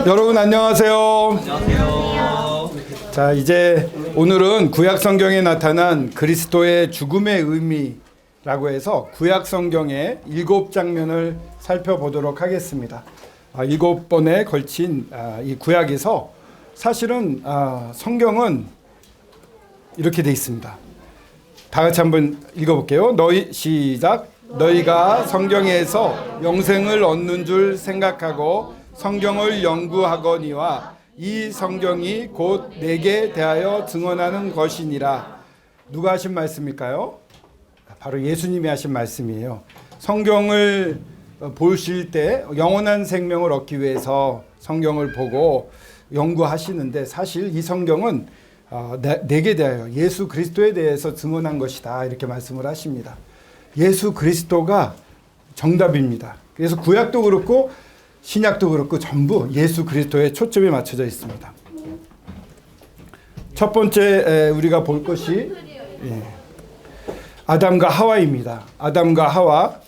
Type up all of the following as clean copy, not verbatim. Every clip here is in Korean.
여러분 안녕하세요. 안녕하세요. 자, 이제 오늘은 구약 성경에 나타난 그리스도의 죽음의 의미라고 해서 구약 성경의 7장면을 살펴보도록 하겠습니다. 7번에 걸친 이 구약에서 사실은 성경은 이렇게 돼 있습니다. 다 같이 한번 읽어볼게요. 시작. 너희가 성경에서 영생을 얻는 줄 생각하고 성경을 연구하거니와 이 성경이 곧 내게 대하여 증언하는 것이니라. 누가 하신 말씀일까요? 바로 예수님이 하신 말씀이에요. 성경을 보실 때 영원한 생명을 얻기 위해서 성경을 보고 연구하시는데 사실 이 성경은 내게 대하여 예수 그리스도에 대해서 증언한 것이다, 이렇게 말씀을 하십니다. 예수 그리스도가 정답입니다. 그래서 구약도 그렇고 신약도 그렇고 전부 예수 그리스도에 초점이 맞춰져 있습니다. 첫 번째 우리가 볼 것이 아담과 하와입니다. 아담과 하와.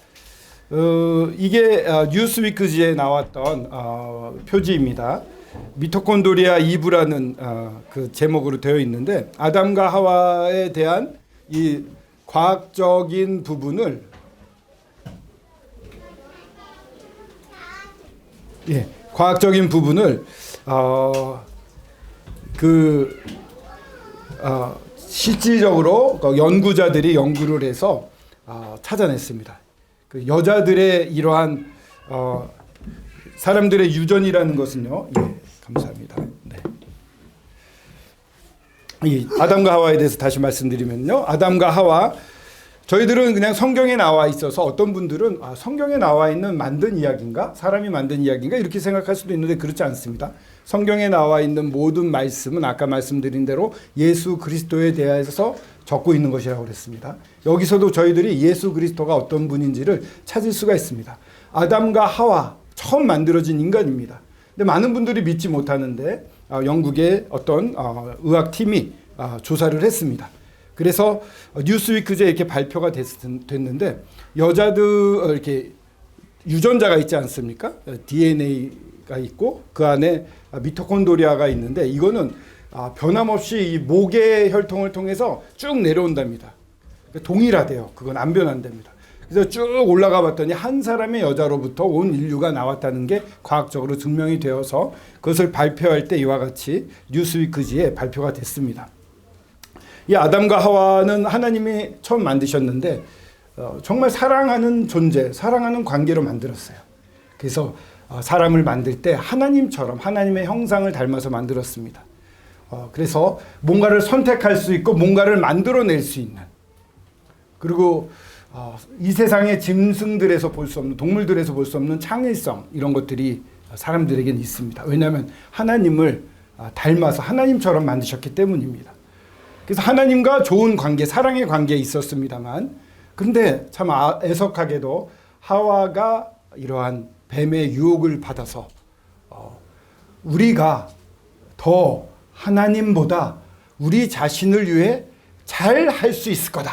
이게 뉴스위크지에 나왔던 표지입니다. 미토콘드리아 2부라는 그 제목으로 되어 있는데, 아담과 하와에 대한 이 과학적인 부분을 실질적으로 연구자들이 연구를 해서 찾아냈습니다. 그 여자들의 이러한 사람들의 유전이라는 것은요. 감사합니다. 네. 이 아담과 하와에 대해서 다시 말씀드리면요. 아담과 하와, 저희들은 그냥 성경에 나와 있어서 어떤 분들은 성경에 나와 있는 만든 이야기인가? 사람이 만든 이야기인가? 이렇게 생각할 수도 있는데 그렇지 않습니다. 성경에 나와 있는 모든 말씀은 아까 말씀드린 대로 예수 그리스도에 대해서 적고 있는 것이라고 그랬습니다. 여기서도 저희들이 예수 그리스도가 어떤 분인지를 찾을 수가 있습니다. 아담과 하와, 처음 만들어진 인간입니다. 근데 많은 분들이 믿지 못하는데 영국의 어떤 의학팀이 조사를 했습니다. 그래서 뉴스위크지에 이렇게 발표가 됐는데, 여자들 이렇게 유전자가 있지 않습니까? DNA가 있고 그 안에 미토콘드리아가 있는데, 이거는 변함없이 이 목의 혈통을 통해서 쭉 내려온답니다. 동일하대요. 그건 안 변한답니다. 그래서 쭉 올라가 봤더니 한 사람의 여자로부터 온 인류가 나왔다는 게 과학적으로 증명이 되어서 그것을 발표할 때 이와 같이 뉴스위크지에 발표가 됐습니다. 이 아담과 하와는 하나님이 처음 만드셨는데 정말 사랑하는 존재, 사랑하는 관계로 만들었어요. 그래서 사람을 만들 때 하나님처럼 하나님의 형상을 닮아서 만들었습니다. 그래서 뭔가를 선택할 수 있고 뭔가를 만들어낼 수 있는, 그리고 이 세상의 짐승들에서 볼 수 없는, 동물들에서 볼 수 없는 창의성, 이런 것들이 사람들에게는 있습니다. 왜냐하면 하나님을 닮아서 하나님처럼 만드셨기 때문입니다. 그래서 하나님과 좋은 관계, 사랑의 관계에 있었습니다만, 그런데 참 애석하게도 하와가 이러한 뱀의 유혹을 받아서 우리가 더 하나님보다 우리 자신을 위해 잘 할 수 있을 거다,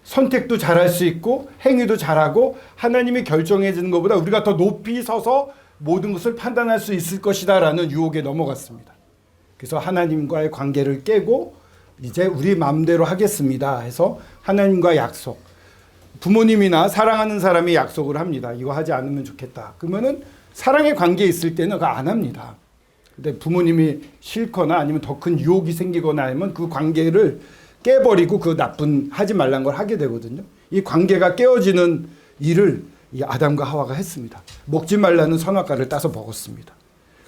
선택도 잘할 수 있고 행위도 잘하고 하나님이 결정해 주는 것보다 우리가 더 높이 서서 모든 것을 판단할 수 있을 것이다 라는 유혹에 넘어갔습니다. 그래서 하나님과의 관계를 깨고 이제 우리 마음대로 하겠습니다 해서 하나님과 약속, 부모님이나 사랑하는 사람이 약속을 합니다. 이거 하지 않으면 좋겠다. 그러면은 사랑의 관계에 있을 때는 그거 안 합니다. 근데 부모님이 싫거나 아니면 더 큰 유혹이 생기거나 하면 그 관계를 깨버리고 그 나쁜 하지 말란 걸 하게 되거든요. 이 관계가 깨어지는 일을 이 아담과 하와가 했습니다. 먹지 말라는 선악과를 따서 먹었습니다.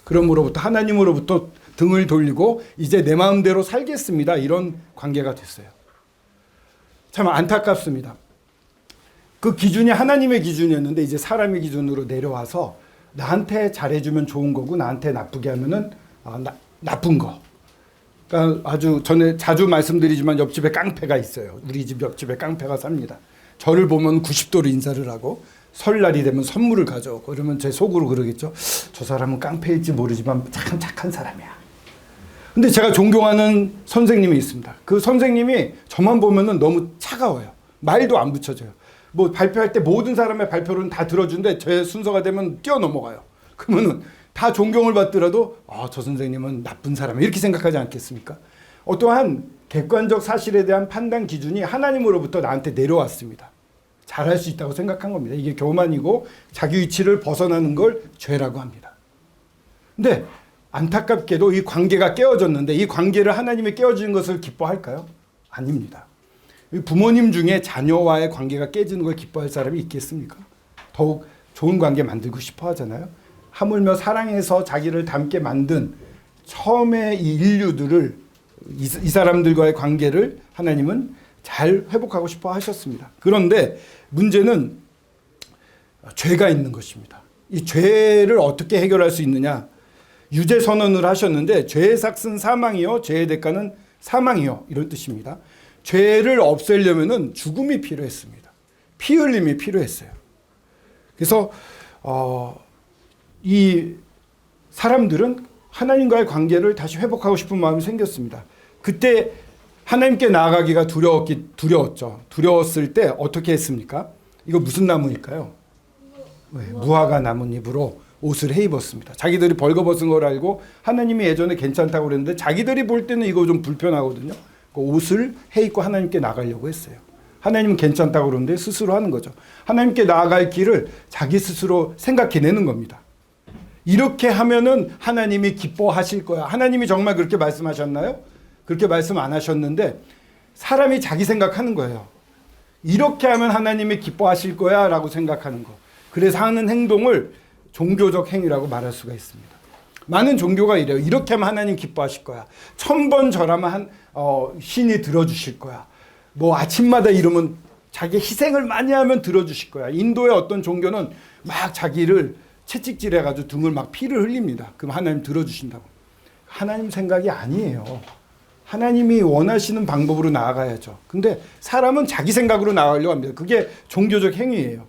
그러므로부터 하나님으로부터 등을 돌리고 이제 내 마음대로 살겠습니다, 이런 관계가 됐어요. 참 안타깝습니다. 그 기준이 하나님의 기준이었는데 이제 사람의 기준으로 내려와서 나한테 잘해주면 좋은 거고 나한테 나쁘게 하면은 나쁜 거. 그러니까 전에 자주 말씀드리지만 옆집에 깡패가 있어요. 우리 집 옆집에 깡패가 삽니다. 저를 보면 90도로 인사를 하고 설날이 되면 선물을 가져오고, 그러면 제 속으로 그러겠죠. 저 사람은 깡패일지 모르지만 참 착한 사람이야. 근데 제가 존경하는 선생님이 있습니다. 그 선생님이 저만 보면은 너무 차가워요. 말도 안 붙여져요. 뭐 발표할 때 모든 사람의 발표는 다 들어주는데 제 순서가 되면 뛰어넘어가요. 그러면은 다 존경을 받더라도 저 선생님은 나쁜 사람이야 이렇게 생각하지 않겠습니까? 어떠한 객관적 사실에 대한 판단 기준이 하나님으로부터 나한테 내려왔습니다. 잘할 수 있다고 생각한 겁니다. 이게 교만이고 자기 위치를 벗어나는 걸 죄라고 합니다. 근데 안타깝게도 이 관계가 깨어졌는데 이 관계를 하나님이 깨어지는 것을 기뻐할까요? 아닙니다. 부모님 중에 자녀와의 관계가 깨지는 걸 기뻐할 사람이 있겠습니까? 더욱 좋은 관계 만들고 싶어 하잖아요. 하물며 사랑해서 자기를 닮게 만든 처음에 이 인류들을 이 사람들과의 관계를 하나님은 잘 회복하고 싶어 하셨습니다. 그런데 문제는 죄가 있는 것입니다. 이 죄를 어떻게 해결할 수 있느냐? 유죄 선언을 하셨는데 죄의 삭은 사망이요 죄의 대가는 사망이요 이런 뜻입니다. 죄를 없애려면은 죽음이 필요했습니다. 피 흘림이 필요했어요. 그래서 이 사람들은 하나님과의 관계를 다시 회복하고 싶은 마음이 생겼습니다. 그때 하나님께 나아가기가 두려웠죠. 두려웠을 때 어떻게 했습니까? 이거 무슨 나무일까요? 무화과 나뭇잎으로 옷을 해 입었습니다. 자기들이 벌거벗은 걸 알고 하나님이 예전에 괜찮다고 그랬는데 자기들이 볼 때는 이거 좀 불편하거든요. 그 옷을 해 입고 하나님께 나가려고 했어요. 하나님은 괜찮다고 그러는데 스스로 하는 거죠. 하나님께 나아갈 길을 자기 스스로 생각해내는 겁니다. 이렇게 하면은 하나님이 기뻐하실 거야. 하나님이 정말 그렇게 말씀하셨나요? 그렇게 말씀 안 하셨는데 사람이 자기 생각하는 거예요. 이렇게 하면 하나님이 기뻐하실 거야 라고 생각하는 거. 그래서 하는 행동을 종교적 행위라고 말할 수가 있습니다. 많은 종교가 이래요. 이렇게 하면 하나님 기뻐하실 거야. 1000번 절하면 신이 들어주실 거야. 뭐 아침마다 이러면 자기 희생을 많이 하면 들어주실 거야. 인도의 어떤 종교는 막 자기를 채찍질해가지고 등을 막 피를 흘립니다. 그럼 하나님 들어주신다고. 하나님 생각이 아니에요. 하나님이 원하시는 방법으로 나아가야죠. 근데 사람은 자기 생각으로 나아가려고 합니다. 그게 종교적 행위예요.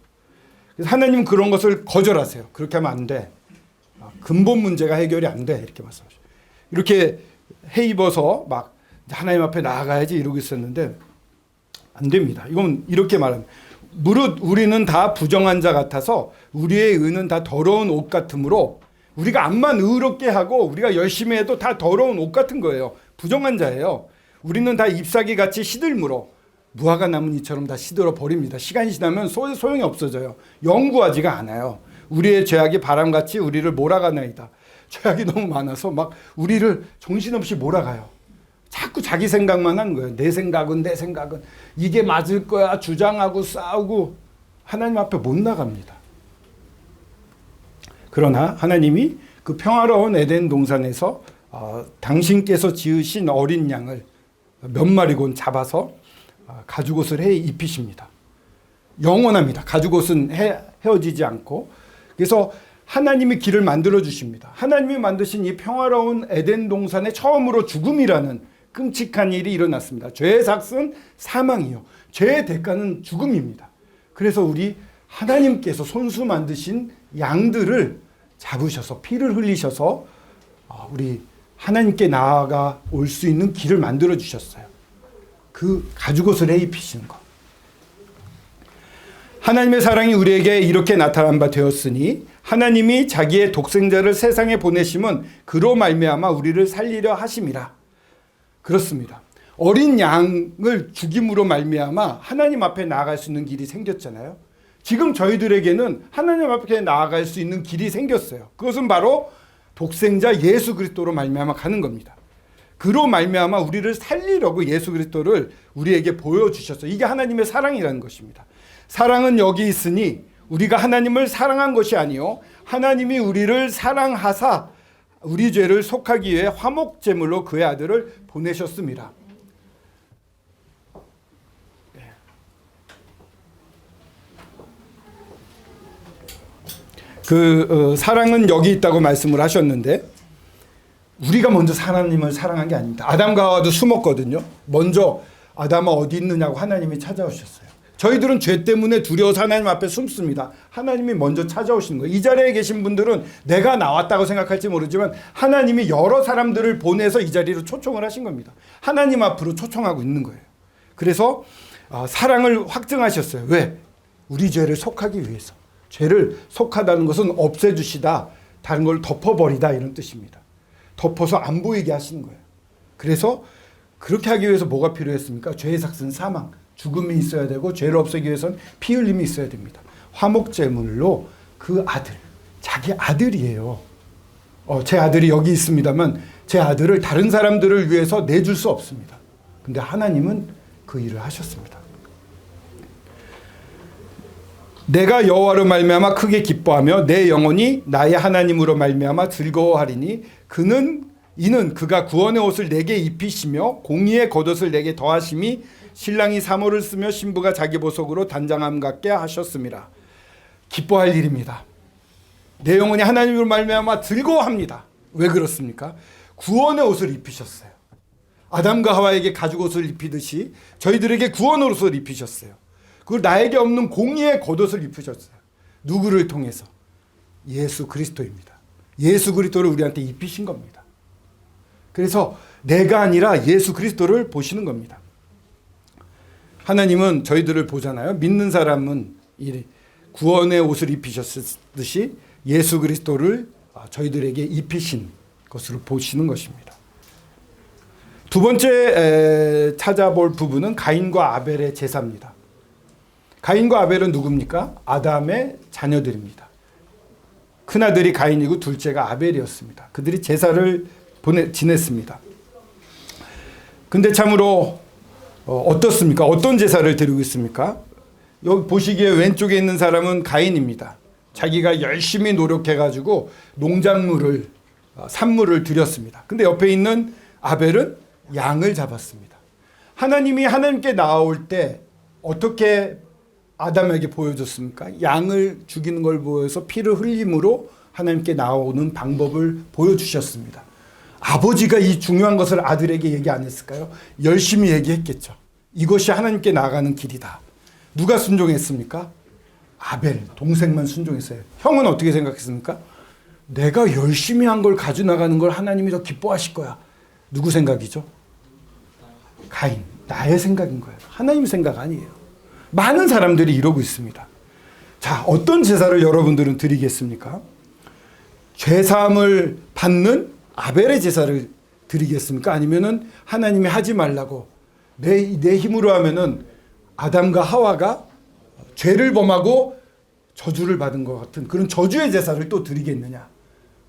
그래서 하나님은 그런 것을 거절하세요. 그렇게 하면 안 돼. 근본 문제가 해결이 안 돼. 이렇게 말씀하시죠. 이렇게 해 입어서 막 하나님 앞에 나아가야지 이러고 있었는데 안 됩니다. 이건 이렇게 말합니다. 무릇 우리는 다 부정한 자 같아서 우리의 의는 다 더러운 옷 같으므로 우리가 암만 의롭게 하고 우리가 열심히 해도 다 더러운 옷 같은 거예요. 부정한 자예요. 우리는 다 잎사귀 같이 시들므로 무화과 나뭇잎처럼 다 시들어 버립니다. 시간이 지나면 소용이 없어져요. 영구하지가 않아요. 우리의 죄악이 바람같이 우리를 몰아가나이다. 죄악이 너무 많아서 막 우리를 정신없이 몰아가요. 자꾸 자기 생각만 하는 거예요. 내 생각은 이게 맞을 거야 주장하고 싸우고 하나님 앞에 못 나갑니다. 그러나 하나님이 그 평화로운 에덴 동산에서 당신께서 지으신 어린 양을 몇 마리곤 잡아서 가죽옷을 해 입히십니다. 영원합니다. 가죽옷은 헤어지지 않고. 그래서 하나님이 길을 만들어 주십니다. 하나님이 만드신 이 평화로운 에덴 동산에 처음으로 죽음이라는 끔찍한 일이 일어났습니다. 죄의 삭은 사망이요. 죄의 대가는 죽음입니다. 그래서 우리 하나님께서 손수 만드신 양들을 잡으셔서 피를 흘리셔서 우리 하나님께 나아가 올 수 있는 길을 만들어 주셨어요. 그 가죽옷을 해 입히시는 것. 하나님의 사랑이 우리에게 이렇게 나타난 바 되었으니 하나님이 자기의 독생자를 세상에 보내심은 그로 말미암아 우리를 살리려 하심이라. 그렇습니다. 어린 양을 죽임으로 말미암아 하나님 앞에 나아갈 수 있는 길이 생겼잖아요. 지금 저희들에게는 하나님 앞에 나아갈 수 있는 길이 생겼어요. 그것은 바로 독생자 예수 그리스도로 말미암아 가는 겁니다. 그로 말미암아 우리를 살리려고 예수 그리스도를 우리에게 보여주셨어요. 이게 하나님의 사랑이라는 것입니다. 사랑은 여기 있으니 우리가 하나님을 사랑한 것이 아니요 하나님이 우리를 사랑하사 우리 죄를 속하기 위해 화목제물로 그의 아들을 보내셨습니다. 사랑은 여기 있다고 말씀을 하셨는데 우리가 먼저 하나님을 사랑한 게 아닙니다. 아담과 하와도 숨었거든요. 먼저 아담아 어디 있느냐고 하나님이 찾아오셨어요. 저희들은 죄 때문에 두려워서 하나님 앞에 숨습니다. 하나님이 먼저 찾아오시는 거예요. 이 자리에 계신 분들은 내가 나왔다고 생각할지 모르지만 하나님이 여러 사람들을 보내서 이 자리로 초청을 하신 겁니다. 하나님 앞으로 초청하고 있는 거예요. 그래서 사랑을 확증하셨어요. 왜? 우리 죄를 속하기 위해서. 죄를 속하다는 것은 없애주시다. 다른 걸 덮어버리다 이런 뜻입니다. 덮어서 안 보이게 하시는 거예요. 그래서 그렇게 하기 위해서 뭐가 필요했습니까? 죄의 삭은 사망, 죽음이 있어야 되고 죄를 없애기 위해서는 피 흘림이 있어야 됩니다. 화목제물로 그 아들, 자기 아들이에요. 제 아들이 여기 있습니다만 제 아들을 다른 사람들을 위해서 내줄 수 없습니다. 근데 하나님은 그 일을 하셨습니다. 내가 여호와로 말미암아 크게 기뻐하며 내 영혼이 나의 하나님으로 말미암아 즐거워하리니 이는 그가 구원의 옷을 내게 입히시며 공의의 겉옷을 내게 더하심이 신랑이 사모를 쓰며 신부가 자기 보석으로 단장함 같게 하셨습니다. 기뻐할 일입니다. 내 영혼이 하나님으로 말미암아 즐거워합니다. 왜 그렇습니까? 구원의 옷을 입히셨어요. 아담과 하와에게 가죽옷을 입히듯이 저희들에게 구원의 옷을 입히셨어요. 그리고 나에게 없는 공의의 겉옷을 입히셨어요. 누구를 통해서? 예수 그리스도입니다. 예수 그리스도를 우리한테 입히신 겁니다. 그래서 내가 아니라 예수 그리스도를 보시는 겁니다. 하나님은 저희들을 보잖아요. 믿는 사람은 구원의 옷을 입히셨듯이 예수 그리스도를 저희들에게 입히신 것으로 보시는 것입니다. 두 번째 찾아볼 부분은 가인과 아벨의 제사입니다. 가인과 아벨은 누굽니까? 아담의 자녀들입니다. 큰아들이 가인이고 둘째가 아벨이었습니다. 그들이 제사를 지냈습니다. 근데 참으로 어떻습니까? 어떤 제사를 드리고 있습니까? 여기 보시기에 왼쪽에 있는 사람은 가인입니다. 자기가 열심히 노력해가지고 농작물을 산물을 드렸습니다. 근데 옆에 있는 아벨은 양을 잡았습니다. 하나님이 하나님께 나올 때 어떻게 아담에게 보여줬습니까? 양을 죽이는 걸 보여서 피를 흘림으로 하나님께 나오는 방법을 보여주셨습니다. 아버지가 이 중요한 것을 아들에게 얘기 안 했을까요? 열심히 얘기했겠죠. 이것이 하나님께 나아가는 길이다. 누가 순종했습니까? 아벨, 동생만 순종했어요. 형은 어떻게 생각했습니까? 내가 열심히 한 걸 가져나가는 걸 하나님이 더 기뻐하실 거야. 누구 생각이죠? 가인, 나의 생각인 거예요. 하나님 생각 아니에요. 많은 사람들이 이러고 있습니다. 자, 어떤 제사를 여러분들은 드리겠습니까? 죄사함을 받는 아벨의 제사를 드리겠습니까? 아니면은 하나님이 하지 말라고 내 힘으로 하면은 아담과 하와가 죄를 범하고 저주를 받은 것 같은 그런 저주의 제사를 또 드리겠느냐?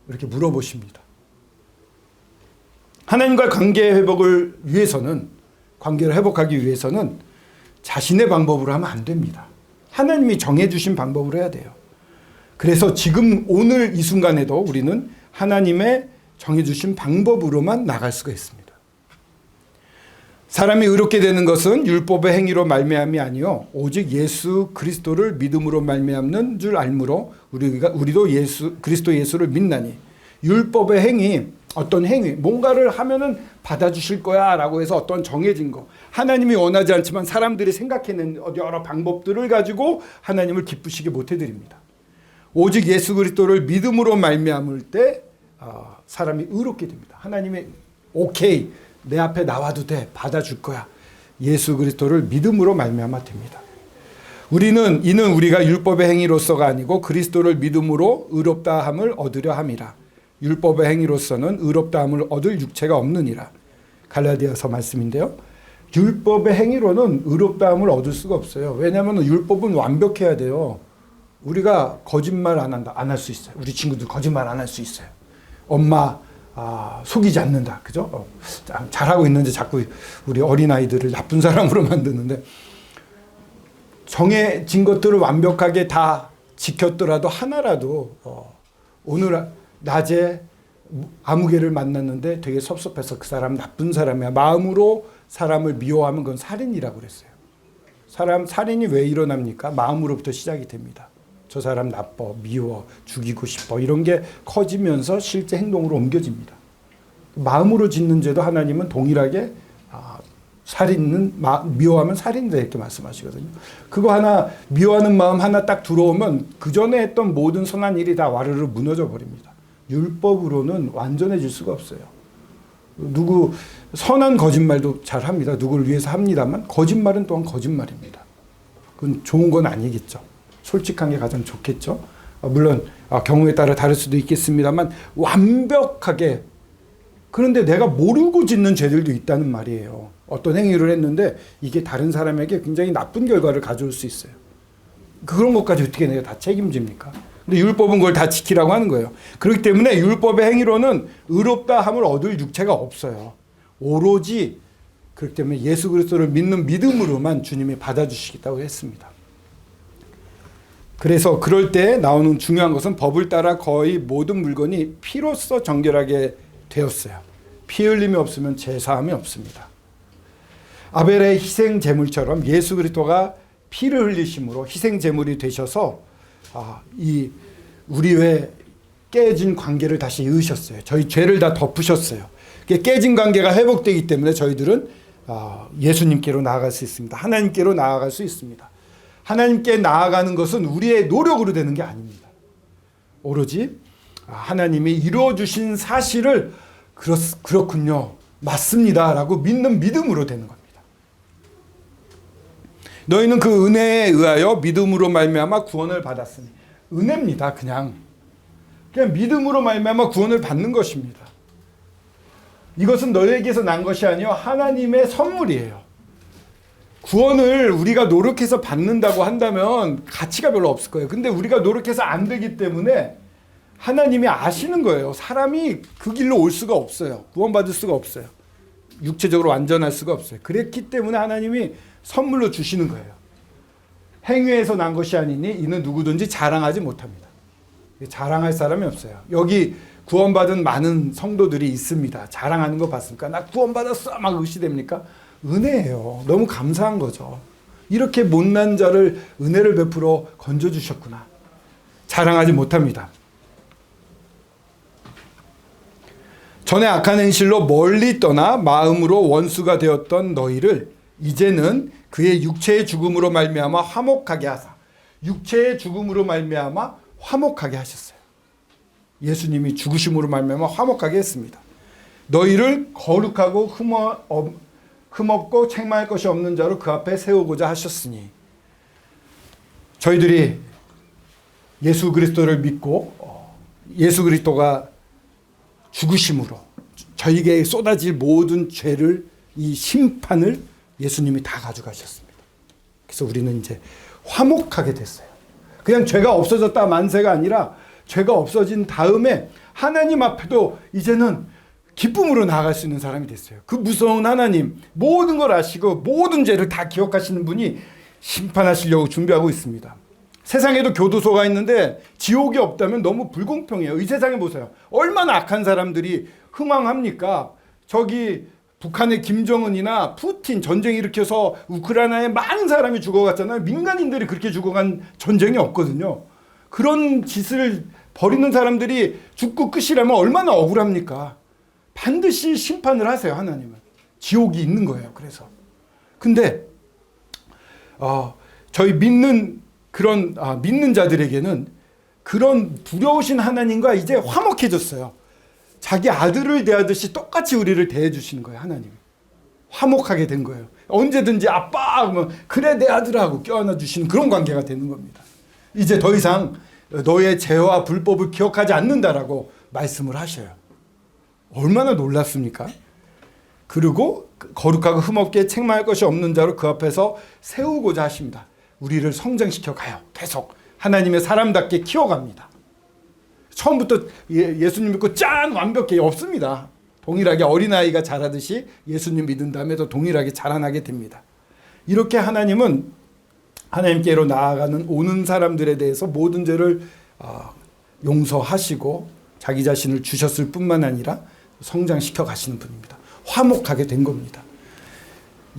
이렇게 물어보십니다. 하나님과 관계 회복을 위해서는, 관계를 회복하기 위해서는 자신의 방법으로 하면 안 됩니다. 하나님이 정해주신 방법으로 해야 돼요. 그래서 지금 오늘 이 순간에도 우리는 하나님의 정해주신 방법으로만 나갈 수가 있습니다. 사람이 의롭게 되는 것은 율법의 행위로 말미암이 아니요 오직 예수 그리스도를 믿음으로 말미암는 줄 알므로 우리도 그리스도 예수를 믿나니. 율법의 행위, 어떤 행위, 뭔가를 하면은 받아주실 거야 라고 해서 어떤 정해진 거, 하나님이 원하지 않지만 사람들이 생각해낸 여러 방법들을 가지고 하나님을 기쁘시게 못해드립니다. 오직 예수 그리스도를 믿음으로 말미암을 때 사람이 의롭게 됩니다. 하나님이 오케이, 내 앞에 나와도 돼, 받아줄 거야. 예수 그리스도를 믿음으로 말미암아 됩니다. 이는 우리가 율법의 행위로서가 아니고 그리스도를 믿음으로 의롭다함을 얻으려 함이라. 율법의 행위로서는 의롭다함을 얻을 육체가 없느니라. 갈라디아서 말씀인데요. 율법의 행위로는 의롭다함을 얻을 수가 없어요. 왜냐하면 율법은 완벽해야 돼요. 우리가 거짓말 안 한다, 안 할 수 있어요. 우리 친구들 거짓말 안 할 수 있어요. 엄마 속이지 않는다, 그죠? 잘하고 있는데 자꾸 우리 어린아이들을 나쁜 사람으로 만드는데, 정해진 것들을 완벽하게 다 지켰더라도 하나라도 오늘 낮에 아무개를 만났는데 되게 섭섭해서 그 사람 나쁜 사람이야, 마음으로 사람을 미워하면 그건 살인이라고 그랬어요. 살인이 왜 일어납니까? 마음으로부터 시작이 됩니다. 저 사람 나빠, 미워, 죽이고 싶어, 이런 게 커지면서 실제 행동으로 옮겨집니다. 마음으로 짓는 죄도 하나님은 동일하게 미워하면 살인이다 이렇게 말씀하시거든요. 그거 하나, 미워하는 마음 하나 딱 들어오면 그 전에 했던 모든 선한 일이 다 와르르 무너져 버립니다. 율법으로는 완전해질 수가 없어요. 선한 거짓말도 잘 합니다. 누구를 위해서 합니다만 거짓말은 또한 거짓말입니다. 그건 좋은 건 아니겠죠. 솔직한 게 가장 좋겠죠. 물론 경우에 따라 다를 수도 있겠습니다만 완벽하게, 그런데 내가 모르고 짓는 죄들도 있다는 말이에요. 어떤 행위를 했는데 이게 다른 사람에게 굉장히 나쁜 결과를 가져올 수 있어요. 그런 것까지 어떻게 내가 다 책임집니까? 근데 율법은 그걸 다 지키라고 하는 거예요. 그렇기 때문에 율법의 행위로는 의롭다 함을 얻을 육체가 없어요. 오로지 그렇기 때문에 예수 그리스도를 믿는 믿음으로만 주님이 받아주시겠다고 했습니다. 그래서 그럴 때 나오는 중요한 것은 법을 따라 거의 모든 물건이 피로써 정결하게 되었어요. 피 흘림이 없으면 제사함이 없습니다. 아벨의 희생 제물처럼 예수 그리스도가 피를 흘리심으로 희생 제물이 되셔서 이 우리의 깨진 관계를 다시 이으셨어요. 저희 죄를 다 덮으셨어요. 깨진 관계가 회복되기 때문에 저희들은 예수님께로 나아갈 수 있습니다. 하나님께로 나아갈 수 있습니다. 하나님께 나아가는 것은 우리의 노력으로 되는 게 아닙니다. 오로지 하나님이 이루어주신 사실을 그렇군요, 맞습니다 라고 믿는 믿음으로 되는 겁니다. 너희는 그 은혜에 의하여 믿음으로 말미암아 구원을 받았으니. 은혜입니다. 그냥 믿음으로 말미암아 구원을 받는 것입니다. 이것은 너희에게서 난 것이 아니요 하나님의 선물이에요. 구원을 우리가 노력해서 받는다고 한다면 가치가 별로 없을 거예요. 근데 우리가 노력해서 안 되기 때문에 하나님이 아시는 거예요. 사람이 그 길로 올 수가 없어요. 구원받을 수가 없어요. 육체적으로 완전할 수가 없어요. 그랬기 때문에 하나님이 선물로 주시는 거예요. 행위에서 난 것이 아니니 이는 누구든지 자랑하지 못합니다. 자랑할 사람이 없어요. 여기 구원받은 많은 성도들이 있습니다. 자랑하는 거 봤습니까? 나 구원받았어 막 의시됩니까? 은혜예요. 너무 감사한 거죠. 이렇게 못난 자를 은혜를 베풀어 건져주셨구나. 자랑하지 못합니다. 전에 악한 행실로 멀리 떠나 마음으로 원수가 되었던 너희를 이제는 그의 육체의 죽음으로 말미암아 화목하게 하사. 육체의 죽음으로 말미암아 화목하게 하셨어요. 예수님이 죽으심으로 말미암아 화목하게 했습니다. 너희를 거룩하고 흠없고 책망할 것이 없는 자로 그 앞에 세우고자 하셨으니. 저희들이 예수 그리스도를 믿고 예수 그리스도가 죽으심으로 저희에게 쏟아질 모든 죄를, 이 심판을 예수님이 다 가져가셨습니다. 그래서 우리는 이제 화목하게 됐어요. 그냥 죄가 없어졌다 만세가 아니라 죄가 없어진 다음에 하나님 앞에도 이제는 기쁨으로 나아갈 수 있는 사람이 됐어요. 그 무서운 하나님, 모든 걸 아시고 모든 죄를 다 기억하시는 분이 심판하시려고 준비하고 있습니다. 세상에도 교도소가 있는데 지옥이 없다면 너무 불공평해요. 이 세상에 보세요. 얼마나 악한 사람들이 흥왕합니까? 저기 북한의 김정은이나 푸틴 전쟁 일으켜서 우크라이나에 많은 사람이 죽어갔잖아요. 민간인들이 그렇게 죽어간 전쟁이 없거든요. 그런 짓을 벌이는 사람들이 죽고 끝이라면 얼마나 억울합니까? 반드시 심판을 하세요, 하나님은. 지옥이 있는 거예요, 그래서. 근데 저희 믿는 그런 믿는 자들에게는 그런 두려우신 하나님과 이제 화목해졌어요. 자기 아들을 대하듯이 똑같이 우리를 대해 주시는 거예요, 하나님. 화목하게 된 거예요. 언제든지 아빠 하면 그래 내 아들하고 껴안아 주시는 그런 관계가 되는 겁니다. 이제 더 이상 너의 죄와 불법을 기억하지 않는다라고 말씀을 하셔요. 얼마나 놀랍습니까? 그리고 거룩하고 흠없게 책망할 것이 없는 자로 그 앞에서 세우고자 하십니다. 우리를 성장시켜 가요. 계속 하나님의 사람답게 키워갑니다. 처음부터 예수님 믿고 짠 완벽해 없습니다. 동일하게 어린아이가 자라듯이 예수님 믿은 다음에도 동일하게 자라나게 됩니다. 이렇게 하나님은 하나님께로 나아가는 오는 사람들에 대해서 모든 죄를 용서하시고 자기 자신을 주셨을 뿐만 아니라 성장시켜 가시는 분입니다. 화목하게 된 겁니다.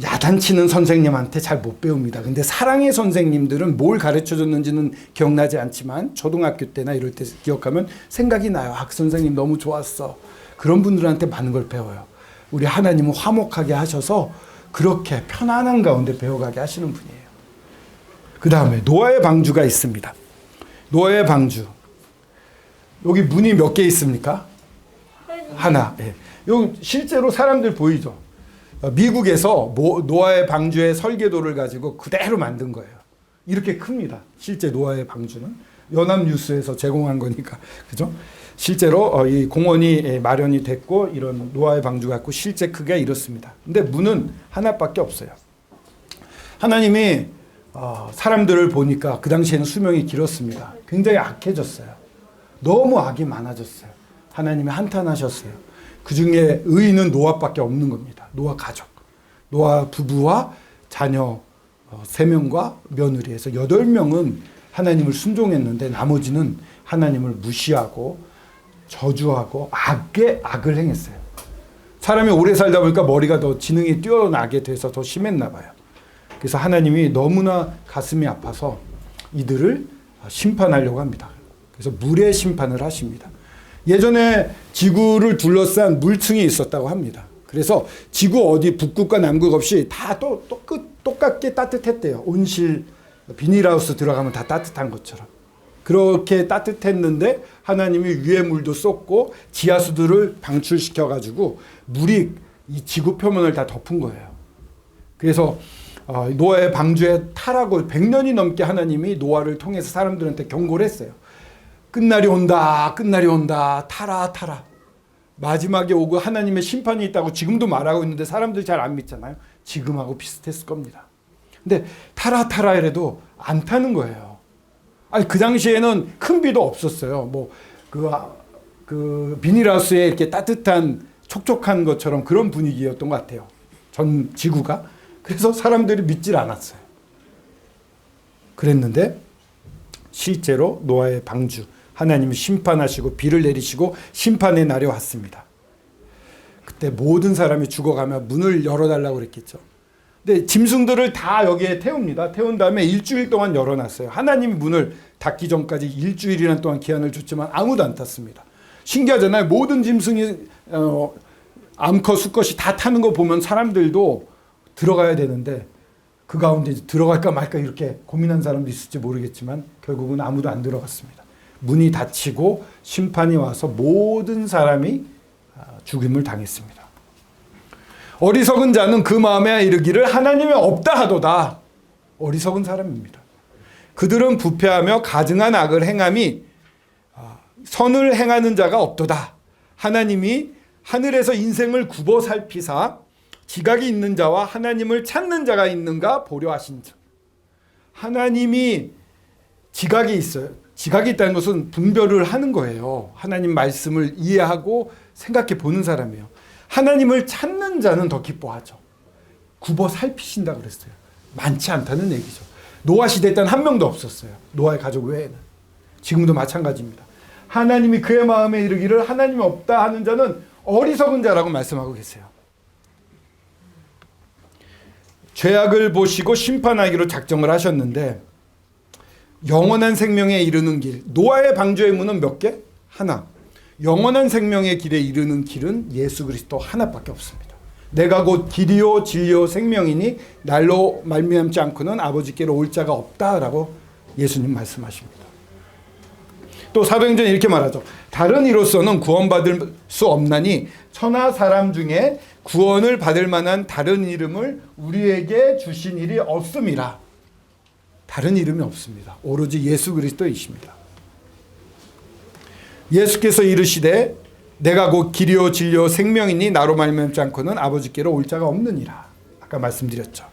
야단치는 선생님한테 잘 못 배웁니다. 근데 사랑의 선생님들은 뭘 가르쳐 줬는지는 기억나지 않지만 초등학교 때나 이럴 때 기억하면 생각이 나요. 그 선생님 너무 좋았어. 그런 분들한테 많은 걸 배워요. 우리 하나님은 화목하게 하셔서 그렇게 편안한 가운데 배워가게 하시는 분이에요. 그 다음에 노아의 방주가 있습니다. 노아의 방주. 여기 문이 몇 개 있습니까? 하나. 예. 여기 실제로 사람들 보이죠? 미국에서 노아의 방주의 설계도를 가지고 그대로 만든 거예요. 이렇게 큽니다. 실제 노아의 방주는. 연합뉴스에서 제공한 거니까. 그죠? 실제로 이 공원이 마련이 됐고 이런 노아의 방주 갖고 실제 크기가 이렇습니다. 근데 문은 하나밖에 없어요. 하나님이 사람들을 보니까 그 당시에는 수명이 길었습니다. 굉장히 악해졌어요. 너무 악이 많아졌어요. 하나님이 한탄하셨어요. 그 중에 의인은 노아밖에 없는 겁니다. 노아 가족. 노아 부부와 자녀 3명과 며느리에서 8명은 하나님을 순종했는데 나머지는 하나님을 무시하고 저주하고 악을 행했어요. 사람이 오래 살다 보니까 머리가 더 지능이 뛰어나게 돼서 더 심했나 봐요. 그래서 하나님이 너무나 가슴이 아파서 이들을 심판하려고 합니다. 그래서 물의 심판을 하십니다. 예전에 지구를 둘러싼 물층이 있었다고 합니다. 그래서 지구 어디 북극과 남극 없이 다 똑같게 따뜻했대요. 온실 비닐하우스 들어가면 다 따뜻한 것처럼. 그렇게 따뜻했는데 하나님이 위에 물도 쏟고 지하수들을 방출시켜가지고 물이 이 지구 표면을 다 덮은 거예요. 그래서 노아의 방주에 타라고 100년이 넘게 하나님이 노아를 통해서 사람들한테 경고를 했어요. 끝날이 온다, 끝날이 온다, 타라. 마지막에 오고 하나님의 심판이 있다고 지금도 말하고 있는데 사람들이 잘 안 믿잖아요. 지금하고 비슷했을 겁니다. 근데 타라 이래도 안 타는 거예요. 아니 그 당시에는 큰 비도 없었어요. 뭐 그 비닐하우스에 이렇게 따뜻한 촉촉한 것처럼 그런 분위기였던 것 같아요. 전 지구가. 그래서 사람들이 믿질 않았어요. 그랬는데 실제로 노아의 방주 하나님이 심판하시고 비를 내리시고 심판의 날이 왔습니다. 그때 모든 사람이 죽어가며 문을 열어달라고 그랬겠죠. 근데 짐승들을 다 여기에 태웁니다. 태운 다음에 일주일 동안 열어놨어요. 하나님이 문을 닫기 전까지 일주일이란 동안 기한을 줬지만 아무도 안 탔습니다. 신기하잖아요. 모든 짐승이 암컷 수컷이 다 타는 거 보면 사람들도 들어가야 되는데 그 가운데 들어갈까 말까 이렇게 고민한 사람도 있을지 모르겠지만 결국은 아무도 안 들어갔습니다. 문이 닫히고 심판이 와서 모든 사람이 죽임을 당했습니다. 어리석은 자는 그 마음에 이르기를 하나님이 없다 하도다. 어리석은 사람입니다. 그들은 부패하며 가증한 악을 행함이 선을 행하는 자가 없도다. 하나님이 하늘에서 인생을 굽어 살피사 지각이 있는 자와 하나님을 찾는 자가 있는가 보려 하신즉. 하나님이 지각이 있어요. 지각이 있다는 것은 분별을 하는 거예요. 하나님 말씀을 이해하고 생각해 보는 사람이에요. 하나님을 찾는 자는 더 기뻐하죠. 굽어 살피신다 그랬어요. 많지 않다는 얘기죠. 노아 시대 때는 한 명도 없었어요. 노아의 가족 외에는. 지금도 마찬가지입니다. 하나님이 그의 마음에 이르기를 하나님이 없다 하는 자는 어리석은 자라고 말씀하고 계세요. 죄악을 보시고 심판하기로 작정을 하셨는데 영원한 생명에 이르는 길, 노아의 방주의 문은 몇 개? 하나. 영원한 생명의 길에 이르는 길은 예수 그리스도 하나밖에 없습니다. 내가 곧 길이요 진리요 생명이니 날로 말미암지 않고는 아버지께로 올 자가 없다라고 예수님 말씀하십니다. 또 사도행전에 이렇게 말하죠. 다른 이로서는 구원받을 수 없나니 천하 사람 중에 구원을 받을 만한 다른 이름을 우리에게 주신 일이 없음이라. 다른 이름이 없습니다. 오로지 예수 그리스도이십니다. 예수께서 이르시되 내가 곧 길이요 진리요 생명이니 나로 말미암지 않고는 아버지께로 올 자가 없느니라. 아까 말씀드렸죠.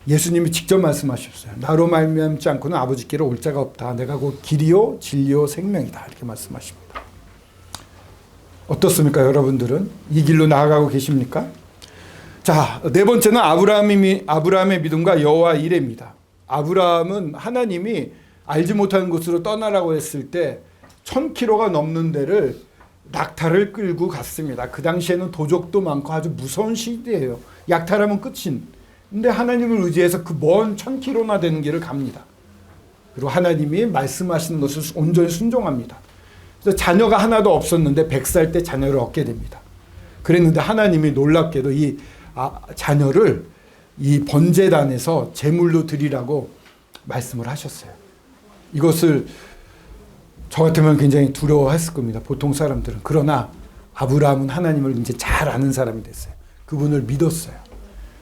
예수님이 직접 말씀하셨어요. 나로 말미암지 않고는 아버지께로 올 자가 없다. 내가 곧 길이요 진리요 생명이다. 이렇게 말씀하십니다. 어떻습니까, 여러분들은? 이 길로 나아가고 계십니까? 자, 네 번째는 아브라함의 믿음과 여호와 이레입니다. 아브라함은 하나님이 알지 못하는 곳으로 떠나라고 했을 때 1000km가 넘는 데를 낙타를 끌고 갔습니다. 그 당시에는 도적도 많고 아주 무서운 시대예요. 약탈하면 끝인. 근데 하나님을 의지해서 그 먼 1000km나 되는 길을 갑니다. 그리고 하나님이 말씀하시는 것을 온전히 순종합니다. 그래서 자녀가 하나도 없었는데 100살 때 자녀를 얻게 됩니다. 그랬는데 하나님이 놀랍게도 이 자녀를 이 번제단에서 제물로 드리라고 말씀을 하셨어요. 이것을 저 같으면 굉장히 두려워했을 겁니다. 보통 사람들은. 그러나 아브라함은 하나님을 이제 잘 아는 사람이 됐어요. 그분을 믿었어요.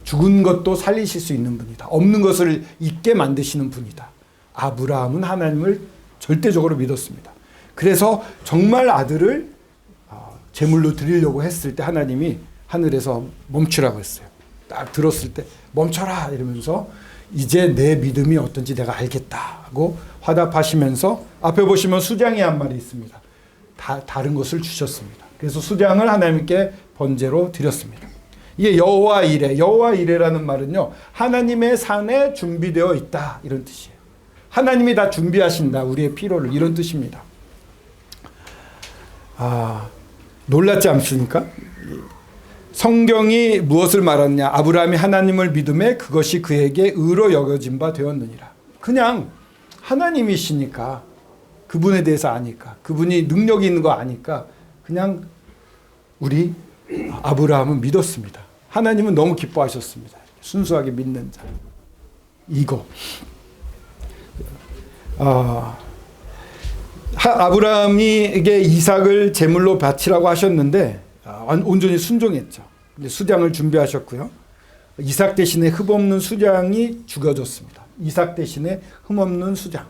죽은 것도 살리실 수 있는 분이다. 없는 것을 있게 만드시는 분이다. 아브라함은 하나님을 절대적으로 믿었습니다. 그래서 정말 아들을 제물로 드리려고 했을 때 하나님이 하늘에서 멈추라고 했어요. 딱 들었을 때 멈춰라 이러면서 이제 내 믿음이 어떤지 내가 알겠다고 화답하시면서 앞에 보시면 수장이 한 말이 있습니다. 다른 것을 주셨습니다. 그래서 수장을 하나님께 번제로 드렸습니다. 이게 여호와 이레, 여호와 이레라는 말은요, 하나님의 산에 준비되어 있다 이런 뜻이에요. 하나님이 다 준비하신다 우리의 필요를, 이런 뜻입니다. 놀랍지 않습니까? 성경이 무엇을 말하느냐? 아브라함이 하나님을 믿음에 그것이 그에게 의로 여겨진 바 되었느니라. 그냥 하나님이시니까, 그분에 대해서 아니까, 그분이 능력이 있는 거 아니까 그냥 우리 아브라함은 믿었습니다. 하나님은 너무 기뻐하셨습니다. 순수하게 믿는 자. 이거. 아브라함에게 이삭을 제물로 바치라고 하셨는데 온전히 순종했죠. 근데 수장을 준비하셨고요. 이삭 대신에 흠없는 수장이 죽어졌습니다. 이삭 대신에 흠없는 수장.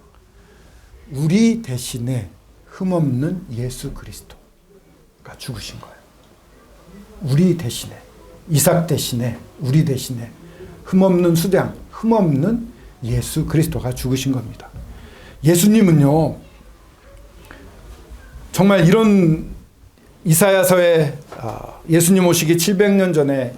우리 대신에 흠없는 예수 그리스도가 죽으신 거예요. 우리 대신에, 이삭 대신에, 우리 대신에 흠없는 수장, 흠없는 예수 그리스도가 죽으신 겁니다. 예수님은요, 정말 이런 이사야서에 예수님 오시기 700년 전에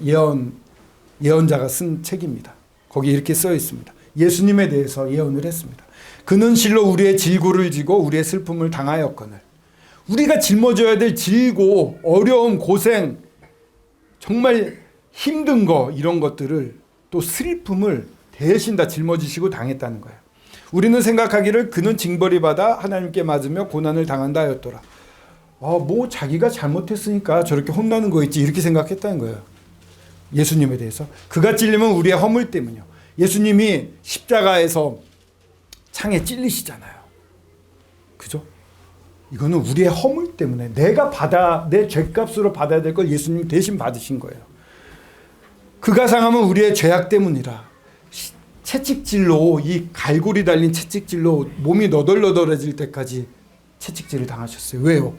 예언자가 쓴 책입니다. 거기 이렇게 써 있습니다. 예수님에 대해서 예언을 했습니다. 그는 실로 우리의 질고를 지고 우리의 슬픔을 당하였거늘. 우리가 짊어져야 될 질고, 어려움, 고생, 정말 힘든 거, 이런 것들을, 또 슬픔을 대신 다 짊어지시고 당했다는 거예요. 우리는 생각하기를 그는 징벌이 받아 하나님께 맞으며 고난을 당한다 하였더라. 뭐 자기가 잘못했으니까 저렇게 혼나는 거 있지, 이렇게 생각했다는 거예요. 예수님에 대해서. 그가 찔리면 우리의 허물 때문이요. 예수님이 십자가에서 창에 찔리시잖아요. 그죠? 이거는 우리의 허물 때문에 내 죄값으로 받아야 될 걸 예수님이 대신 받으신 거예요. 그가 상하면 우리의 죄악 때문이라. 채찍질로, 이 갈고리 달린 채찍질로 몸이 너덜너덜해질 때까지 채찍질을 당하셨어요. 왜요?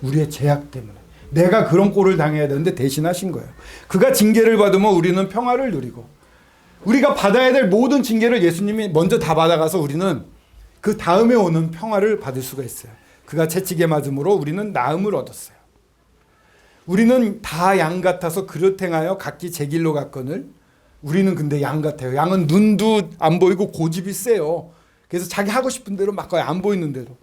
우리의 죄악 때문에. 내가 그런 꼴을 당해야 되는데 대신하신 거예요. 그가 징계를 받으면 우리는 평화를 누리고, 우리가 받아야 될 모든 징계를 예수님이 먼저 다 받아가서 우리는 그 다음에 오는 평화를 받을 수가 있어요. 그가 채찍에 맞음으로 우리는 나음을 얻었어요. 우리는 다 양 같아서 그릇 행하여 각기 제 길로 갔거늘. 우리는 근데 양 같아요. 양은 눈도 안 보이고 고집이 세요. 그래서 자기 하고 싶은 대로 막 가요. 안 보이는 대로.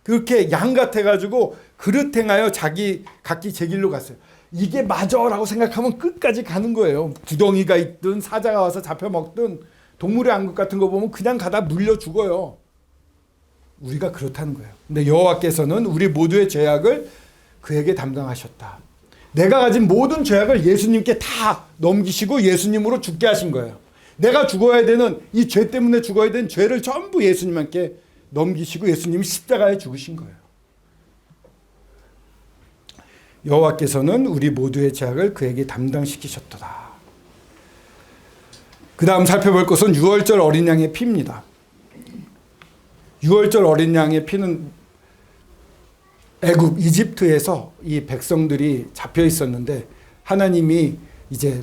그렇게 양 같아가지고 그릇 행하여 각기 제 길로 갔어요. 이게 맞아라고 생각하면 끝까지 가는 거예요. 구덩이가 있든 사자가 와서 잡혀먹든 동물의 암흑 같은 거 보면 그냥 가다 물려 죽어요. 우리가 그렇다는 거예요. 근데 여호와께서는 우리 모두의 죄악을 그에게 담당하셨다. 내가 가진 모든 죄악을 예수님께 다 넘기시고 예수님으로 죽게 하신 거예요. 내가 죽어야 되는, 이 죄 때문에 죽어야 되는 죄를 전부 예수님께 넘기시고 예수님이 십자가에 죽으신 거예요. 여호와께서는 우리 모두의 죄악을 그에게 담당시키셨도다. 그 다음 살펴볼 것은 유월절 어린 양의 피입니다. 유월절 어린 양의 피는 이집트에서 이 백성들이 잡혀 있었는데 하나님이 이제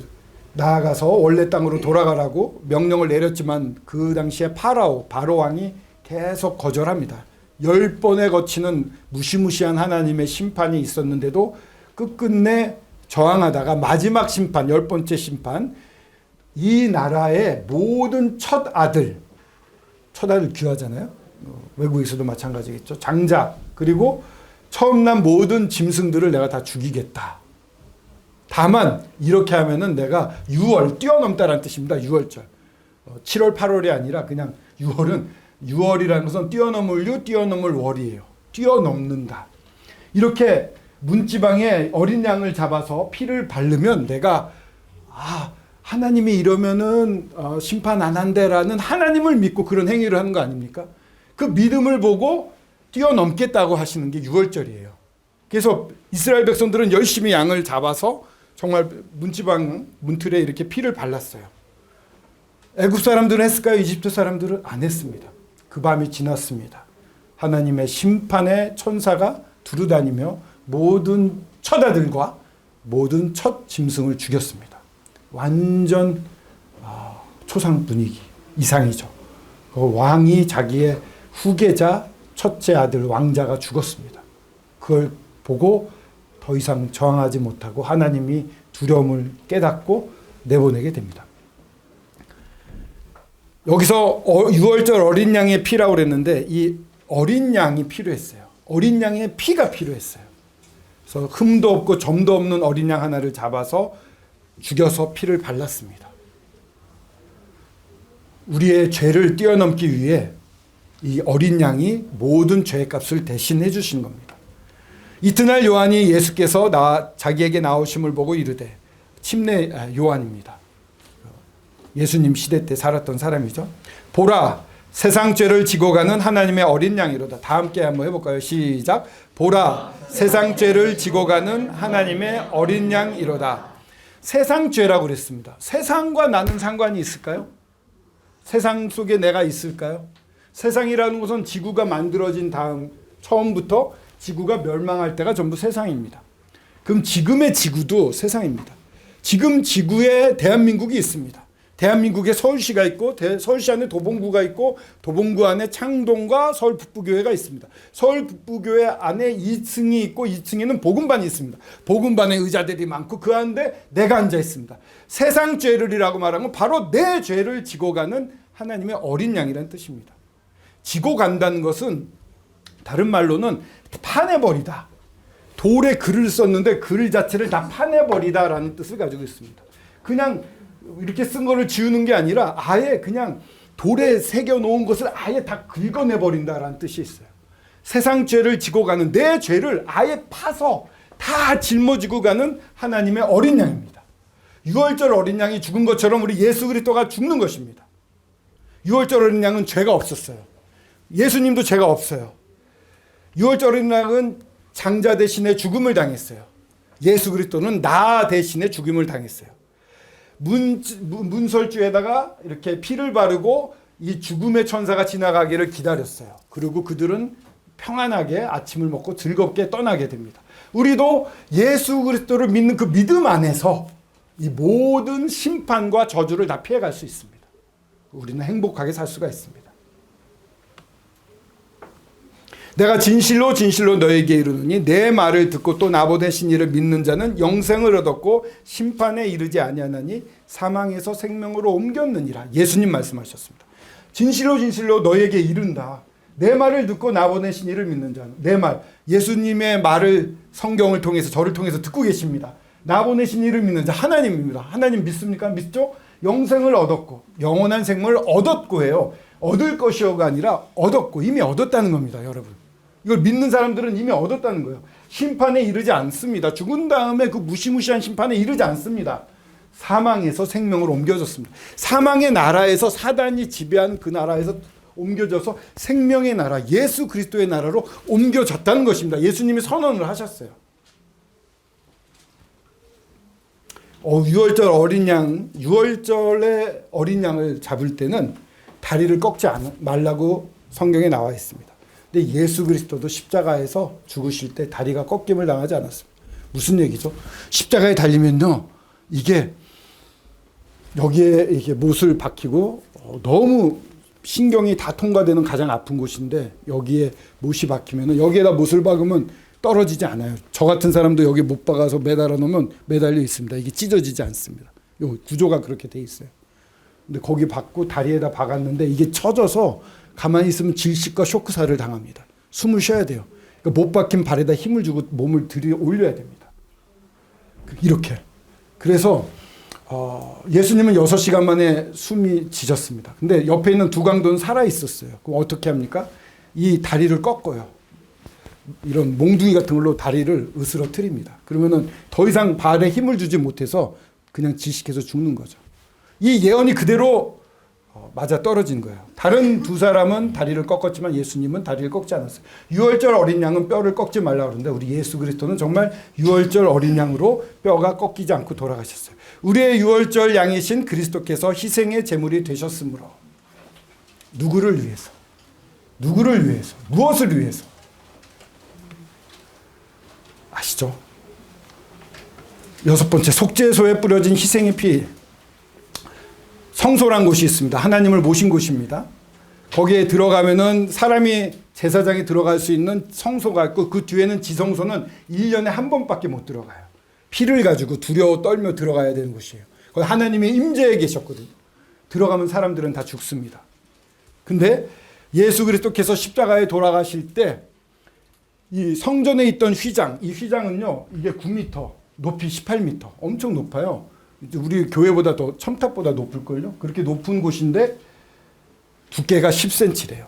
나아가서 원래 땅으로 돌아가라고 명령을 내렸지만 그 당시에 바로 왕이 계속 거절합니다. 10번에 거치는 무시무시한 하나님의 심판이 있었는데도 끝끝내 저항하다가 마지막 심판, 10번째 심판, 이 나라의 모든 첫 아들 귀하잖아요. 외국에서도 마찬가지겠죠. 장자, 그리고 처음 난 모든 짐승들을 내가 다 죽이겠다. 다만 이렇게 하면은 내가 6월, 뛰어넘다라는 뜻입니다. 6월절. 7월, 8월이 아니라 그냥 6월이라는 것은 뛰어넘을 뛰어넘을 월이에요. 뛰어넘는다. 이렇게 문지방에 어린 양을 잡아서 피를 바르면 내가 하나님이 이러면은 심판 안 한대라는 하나님을 믿고 그런 행위를 하는 거 아닙니까? 그 믿음을 보고 뛰어넘겠다고 하시는 게 6월절이에요. 그래서 이스라엘 백성들은 열심히 양을 잡아서 정말 문지방 문틀에 이렇게 피를 발랐어요. 애굽 사람들은 했을까요? 이집트 사람들은 안 했습니다. 그 밤이 지났습니다. 하나님의 심판의 천사가 두루다니며 모든 처자들과 모든 첫 짐승을 죽였습니다. 완전 초상 분위기 이상이죠. 왕이 자기의 후계자 첫째 아들 왕자가 죽었습니다. 그걸 보고 더 이상 저항하지 못하고 하나님이 두려움을 깨닫고 내보내게 됩니다. 여기서 6월절 어린 양의 피라고 그랬는데 이 어린 양이 필요했어요. 어린 양의 피가 필요했어요. 그래서 흠도 없고 점도 없는 어린 양 하나를 잡아서 죽여서 피를 발랐습니다. 우리의 죄를 뛰어넘기 위해 이 어린 양이 모든 죄의 값을 대신해 주신 겁니다. 이튿날 요한이 예수께서 자기에게 나오심을 보고 이르되, 요한입니다. 예수님 시대 때 살았던 사람이죠. 보라, 세상 죄를 지고 가는 하나님의 어린 양이로다. 다 함께 한번 해볼까요? 시작. 보라, 세상 죄를 지고 가는 하나님의 어린 양이로다. 세상 죄라고 그랬습니다. 세상과 나는 상관이 있을까요? 세상 속에 내가 있을까요? 세상이라는 것은 지구가 만들어진 다음 처음부터 지구가 멸망할 때가 전부 세상입니다. 그럼 지금의 지구도 세상입니다. 지금 지구에 대한민국이 있습니다. 대한민국에 서울시가 있고 서울시 안에 도봉구가 있고 도봉구 안에 창동과 서울 북부교회가 있습니다. 서울 북부교회 안에 2층이 있고 2층에는 복음반이 있습니다. 복음반에 의자들이 많고 그 안에 내가 앉아 있습니다. 세상 죄를이라고 말하면 바로 내 죄를 지고 가는 하나님의 어린 양이라는 뜻입니다. 지고 간다는 것은 다른 말로는 파내버리다. 돌에 글을 썼는데 글 자체를 다 파내버리다라는 뜻을 가지고 있습니다. 그냥 이렇게 쓴 거를 지우는 게 아니라 아예 그냥 돌에 새겨놓은 것을 아예 다 긁어내버린다라는 뜻이 있어요. 세상 죄를 지고 가는 내 죄를 아예 파서 다 짊어지고 가는 하나님의 어린 양입니다. 6월절 어린 양이 죽은 것처럼 우리 예수 그리스도가 죽는 것입니다. 6월절 어린 양은 죄가 없었어요. 예수님도 죄가 없어요. 6월절 어린 양은 장자 대신에 죽음을 당했어요. 예수 그리스도는 나 대신에 죽임을 당했어요. 문설주에다가 이렇게 피를 바르고 이 죽음의 천사가 지나가기를 기다렸어요. 그리고 그들은 평안하게 아침을 먹고 즐겁게 떠나게 됩니다. 우리도 예수 그리스도를 믿는 그 믿음 안에서 이 모든 심판과 저주를 다 피해갈 수 있습니다. 우리는 행복하게 살 수가 있습니다. 내가 진실로 진실로 너에게 이르노니 내 말을 듣고 또 나보내신 이를 믿는 자는 영생을 얻었고 심판에 이르지 아니하나니 사망에서 생명으로 옮겼느니라. 예수님 말씀하셨습니다. 진실로 진실로 너에게 이른다. 내 말을 듣고 나보내신 이를 믿는 자는, 내 말, 예수님의 말을 성경을 통해서 저를 통해서 듣고 계십니다. 나보내신 이를 믿는 자 하나님입니다. 하나님 믿습니까? 믿죠? 영생을 얻었고 영원한 생명을 얻었고 해요. 얻을 것이요가 아니라 얻었고 이미 얻었다는 겁니다. 여러분, 이걸 믿는 사람들은 이미 얻었다는 거예요. 심판에 이르지 않습니다. 죽은 다음에 그 무시무시한 심판에 이르지 않습니다. 사망에서 생명으로 옮겨졌습니다. 사망의 나라에서 사단이 지배한 그 나라에서 옮겨져서 생명의 나라, 예수 그리스도의 나라로 옮겨졌다는 것입니다. 예수님이 선언을 하셨어요. 6월절 어린 양, 6월절의 어린 양을 잡을 때는 다리를 꺾지 말라고 성경에 나와 있습니다. 근데 예수 그리스도도 십자가에서 죽으실 때 다리가 꺾임을 당하지 않았습니다. 무슨 얘기죠? 십자가에 달리면요, 이게 여기에 이렇게 못을 박히고 너무 신경이 다 통과되는 가장 아픈 곳인데 여기에 못이 박히면 여기에다 못을 박으면 떨어지지 않아요. 저 같은 사람도 여기 못 박아서 매달아 놓으면 매달려 있습니다. 이게 찢어지지 않습니다. 요 구조가 그렇게 돼 있어요. 근데 거기 박고 다리에다 박았는데 이게 쳐져서 가만히 있으면 질식과 쇼크사를 당합니다. 숨을 쉬어야 돼요. 그러니까 못 박힌 발에다 힘을 주고 몸을 들여 올려야 됩니다. 이렇게. 그래서 예수님은 6시간 만에 숨이 지졌습니다. 근데 옆에 있는 두 강도는 살아 있었어요. 그럼 어떻게 합니까? 이 다리를 꺾어요. 이런 몽둥이 같은 걸로 다리를 으스러뜨립니다. 그러면은 더 이상 발에 힘을 주지 못해서 그냥 질식해서 죽는 거죠. 이 예언이 그대로 맞아 떨어진 거예요. 다른 두 사람은 다리를 꺾었지만 예수님은 다리를 꺾지 않았어요. 6월절 어린 양은 뼈를 꺾지 말라고 그러는데 우리 예수 그리스도는 정말 6월절 어린 양으로 뼈가 꺾이지 않고 돌아가셨어요. 우리의 6월절 양이신 그리스도께서 희생의 제물이 되셨으므로 누구를 위해서? 누구를 위해서? 무엇을 위해서? 아시죠? 6번째, 속죄소에 뿌려진 희생의 피. 성소란 곳이 있습니다. 하나님을 모신 곳입니다. 거기에 들어가면은 사람이 제사장이 들어갈 수 있는 성소가 있고, 그 뒤에는 지성소는 1년에 한 번밖에 못 들어가요. 피를 가지고 두려워 떨며 들어가야 되는 곳이에요. 거기 하나님의 임재에 계셨거든요. 들어가면 사람들은 다 죽습니다. 근데 예수 그리스도께서 십자가에 돌아가실 때 이 성전에 있던 휘장, 이 휘장은요, 이게 9m, 높이 18m, 엄청 높아요. 우리 교회보다 더, 첨탑보다 높을걸요? 그렇게 높은 곳인데 두께가 10cm래요.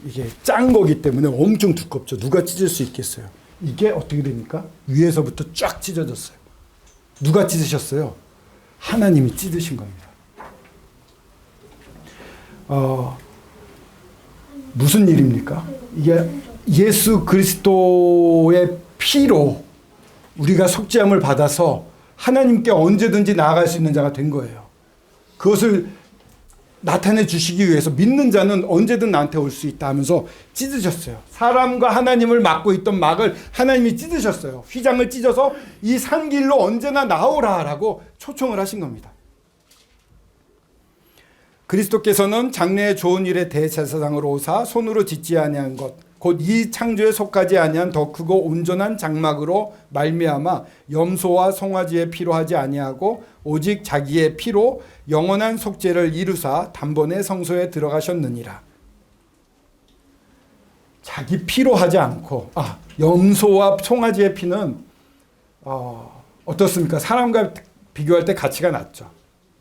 이게 짠 거기 때문에 엄청 두껍죠. 누가 찢을 수 있겠어요? 이게 어떻게 됩니까? 위에서부터 쫙 찢어졌어요. 누가 찢으셨어요? 하나님이 찢으신 겁니다. 무슨 일입니까? 이게 예수 그리스도의 피로 우리가 속죄함을 받아서 하나님께 언제든지 나아갈 수 있는 자가 된 거예요. 그것을 나타내 주시기 위해서 믿는 자는 언제든 나한테 올 수 있다 하면서 찢으셨어요. 사람과 하나님을 막고 있던 막을 하나님이 찢으셨어요. 휘장을 찢어서 이 산길로 언제나 나오라라고 초청을 하신 겁니다. 그리스도께서는 장래의 좋은 일의 대제사장으로 오사 손으로 짓지 아니한 것 곧 이 창조에 속하지 아니한 더 크고 온전한 장막으로 말미암아 염소와 송아지의 피로 하지 아니하고 오직 자기의 피로 영원한 속죄를 이루사 단번에 성소에 들어가셨느니라. 자기 피로 하지 않고, 염소와 송아지의 피는 어떻습니까? 사람과 비교할 때 가치가 낮죠.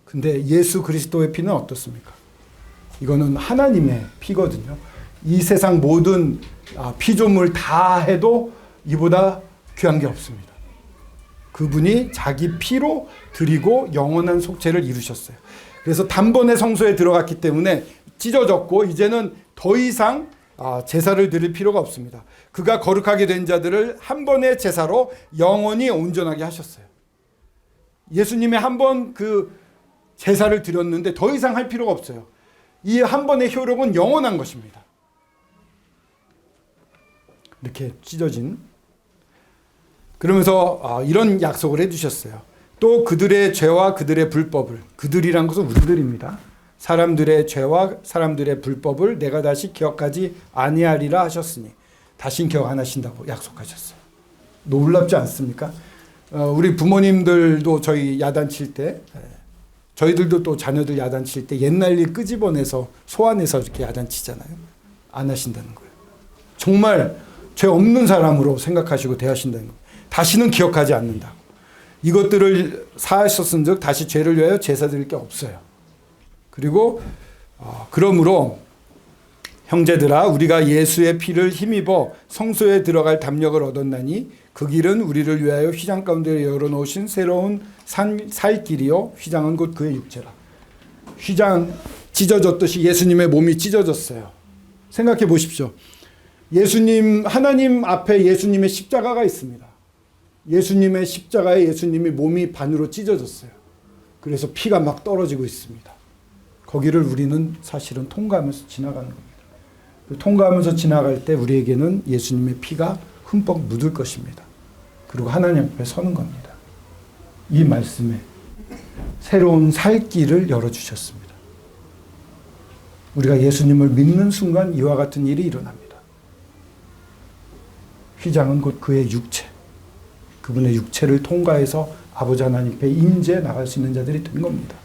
근데 예수 그리스도의 피는 어떻습니까? 이거는 하나님의 피거든요. 이 세상 모든 피조물 다 해도 이보다 귀한 게 없습니다. 그분이 자기 피로 드리고 영원한 속죄를 이루셨어요. 그래서 단번에 성소에 들어갔기 때문에 찢어졌고 이제는 더 이상 제사를 드릴 필요가 없습니다. 그가 거룩하게 된 자들을 한 번의 제사로 영원히 온전하게 하셨어요. 예수님이 한 번 그 제사를 드렸는데 더 이상 할 필요가 없어요. 이 한 번의 효력은 영원한 것입니다. 이렇게 찢어진. 그러면서 이런 약속을 해주셨어요. 또 그들의 죄와 그들의 불법을, 그들이란 것은 우리들입니다. 사람들의 죄와 사람들의 불법을 내가 다시 기억하지 아니하리라 하셨으니 다신 기억 안 하신다고 약속하셨어요. 놀랍지 않습니까? 우리 부모님들도 저희 야단칠 때, 저희들도 또 자녀들 야단칠 때 옛날 일 끄집어내서 소환해서 이렇게 야단치잖아요. 안 하신다는 거예요. 정말 죄 없는 사람으로 생각하시고 대하신다는 거예요. 다시는 기억하지 않는다. 이것들을 사하셨은즉 다시 죄를 위하여 제사 드릴 게 없어요. 그리고 그러므로 형제들아 우리가 예수의 피를 힘입어 성소에 들어갈 담력을 얻었나니 그 길은 우리를 위하여 휘장 가운데 열어놓으신 새로운 살 길이요 휘장은 곧 그의 육체라. 휘장 찢어졌듯이 예수님의 몸이 찢어졌어요. 생각해 보십시오. 예수님, 하나님 앞에 예수님의 십자가가 있습니다. 예수님의 십자가에 예수님이 몸이 반으로 찢어졌어요. 그래서 피가 막 떨어지고 있습니다. 거기를 우리는 사실은 통과하면서 지나가는 겁니다. 통과하면서 지나갈 때 우리에게는 예수님의 피가 흠뻑 묻을 것입니다. 그리고 하나님 앞에 서는 겁니다. 이 말씀에 새로운 살 길을 열어주셨습니다. 우리가 예수님을 믿는 순간 이와 같은 일이 일어납니다. 휘장은 곧 그의 육체, 그분의 육체를 통과해서 아버지 하나님 앞에 임재해 나갈 수 있는 자들이 된 겁니다.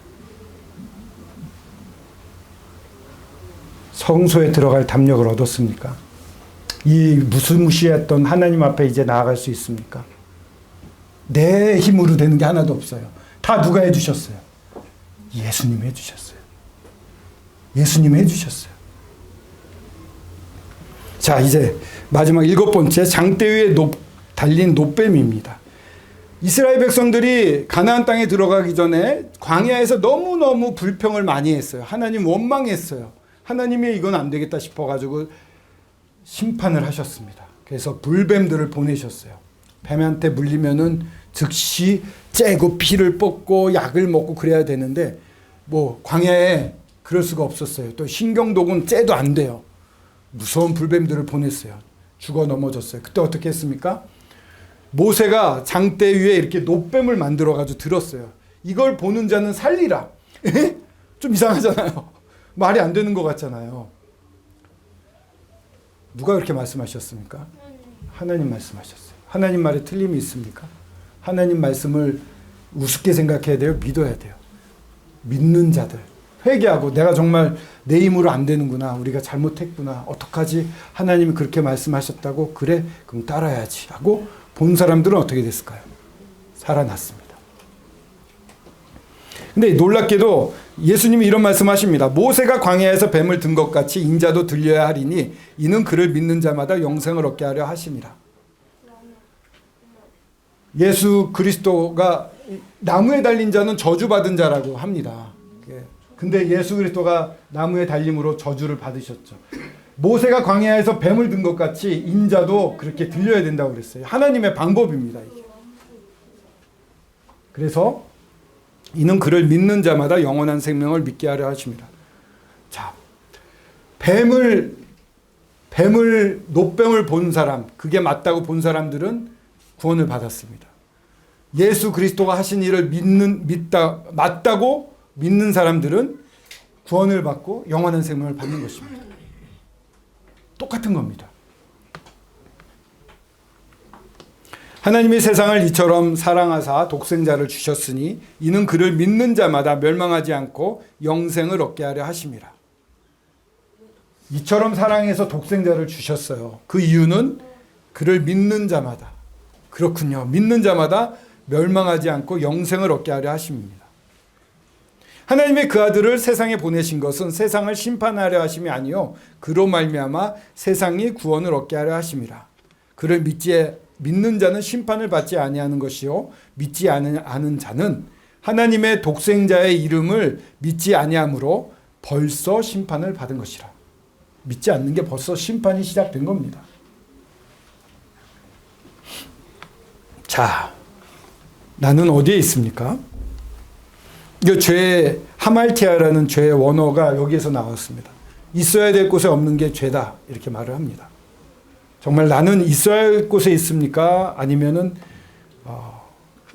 성소에 들어갈 담력을 얻었습니까? 이 무시무시했던 하나님 앞에 이제 나아갈 수 있습니까? 내 힘으로 되는 게 하나도 없어요. 다 누가 해주셨어요? 예수님이 해주셨어요. 예수님이 해주셨어요. 자, 이제 마지막 7번째, 장대 위에 달린 놋뱀입니다. 이스라엘 백성들이 가나안 땅에 들어가기 전에 광야에서 너무너무 불평을 많이 했어요. 하나님 원망했어요. 하나님이 이건 안 되겠다 싶어가지고 심판을 하셨습니다. 그래서 불뱀들을 보내셨어요. 뱀한테 물리면은 즉시 째고 피를 뽑고 약을 먹고 그래야 되는데 광야에 그럴 수가 없었어요. 또 신경독은 째도 안 돼요. 무서운 불뱀들을 보냈어요. 죽어 넘어졌어요. 그때 어떻게 했습니까? 모세가 장대 위에 이렇게 놋뱀을 만들어가지고 들었어요. 이걸 보는 자는 살리라. 좀 이상하잖아요. 말이 안 되는 것 같잖아요. 누가 그렇게 말씀하셨습니까? 하나님 말씀하셨어요. 하나님 말에 틀림이 있습니까? 하나님 말씀을 우습게 생각해야 돼요? 믿어야 돼요. 믿는 자들. 회개하고 내가 정말 내 힘으로 안 되는구나. 우리가 잘못했구나. 어떡하지? 하나님이 그렇게 말씀하셨다고? 그래? 그럼 따라야지. 하고 본 사람들은 어떻게 됐을까요? 살아났습니다. 근데 놀랍게도 예수님이 이런 말씀하십니다. 모세가 광야에서 뱀을 든 것 같이 인자도 들려야 하리니 이는 그를 믿는 자마다 영생을 얻게 하려 하심이라. 예수 그리스도가 나무에 달린 자는 저주받은 자라고 합니다. 근데 예수 그리스도가 나무에 달림으로 저주를 받으셨죠. 모세가 광야에서 뱀을 든 것 같이 인자도 그렇게 들려야 된다고 그랬어요. 하나님의 방법입니다. 이게. 그래서 이는 그를 믿는 자마다 영원한 생명을 믿게 하려 하십니다. 자, 놋뱀을 본 사람, 그게 맞다고 본 사람들은 구원을 받았습니다. 예수 그리스도가 하신 일을 맞다고 믿는 사람들은 구원을 받고 영원한 생명을 받는 것입니다. 똑같은 겁니다. 하나님이 세상을 이처럼 사랑하사 독생자를 주셨으니 이는 그를 믿는 자마다 멸망하지 않고 영생을 얻게 하려 하심이라. 이처럼 사랑해서 독생자를 주셨어요. 그 이유는 그를 믿는 자마다, 그렇군요. 믿는 자마다 멸망하지 않고 영생을 얻게 하려 하심입니다. 하나님의 그 아들을 세상에 보내신 것은 세상을 심판하려 하심이 아니요 그로 말미암아 세상이 구원을 얻게 하려 하심이라. 그를 믿는 자는 심판을 받지 아니하는 것이요 믿지 않은 자는 하나님의 독생자의 이름을 믿지 아니함으로 벌써 심판을 받은 것이라. 믿지 않는 게 벌써 심판이 시작된 겁니다. 자, 나는 어디에 있습니까? 이 죄의 하말티아라는 죄의 원어가 여기에서 나왔습니다. 있어야 될 곳에 없는 게 죄다 이렇게 말을 합니다. 정말 나는 있어야 할 곳에 있습니까? 아니면은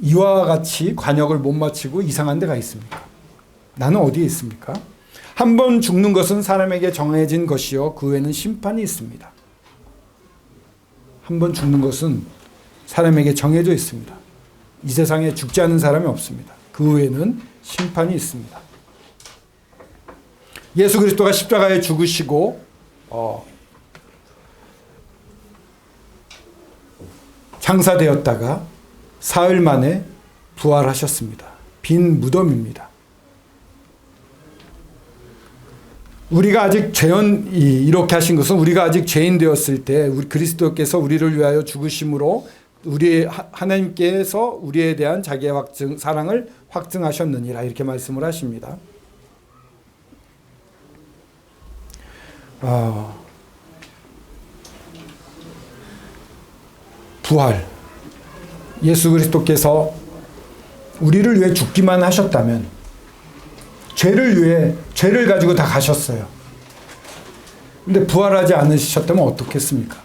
이와 같이 관역을 못 마치고 이상한 데가 있습니까? 나는 어디에 있습니까? 한 번 죽는 것은 사람에게 정해진 것이요 그 후에는 심판이 있습니다. 한 번 죽는 것은 사람에게 정해져 있습니다. 이 세상에 죽지 않는 사람이 없습니다. 그 후에는 심판이 있습니다. 예수 그리스도가 십자가에 죽으시고 장사되었다가 사흘 만에 부활하셨습니다. 빈 무덤입니다. 우리가 아직 이렇게 하신 것은 우리가 아직 죄인 되었을 때 우리 그리스도께서 우리를 위하여 죽으심으로 하나님께서 우리에 대한 자기의 사랑을 확증하셨느니라 이렇게 말씀을 하십니다. 부활. 예수 그리스도께서 우리를 위해 죽기만 하셨다면 죄를 가지고 다 가셨어요. 근데 부활하지 않으셨다면 어떻겠습니까?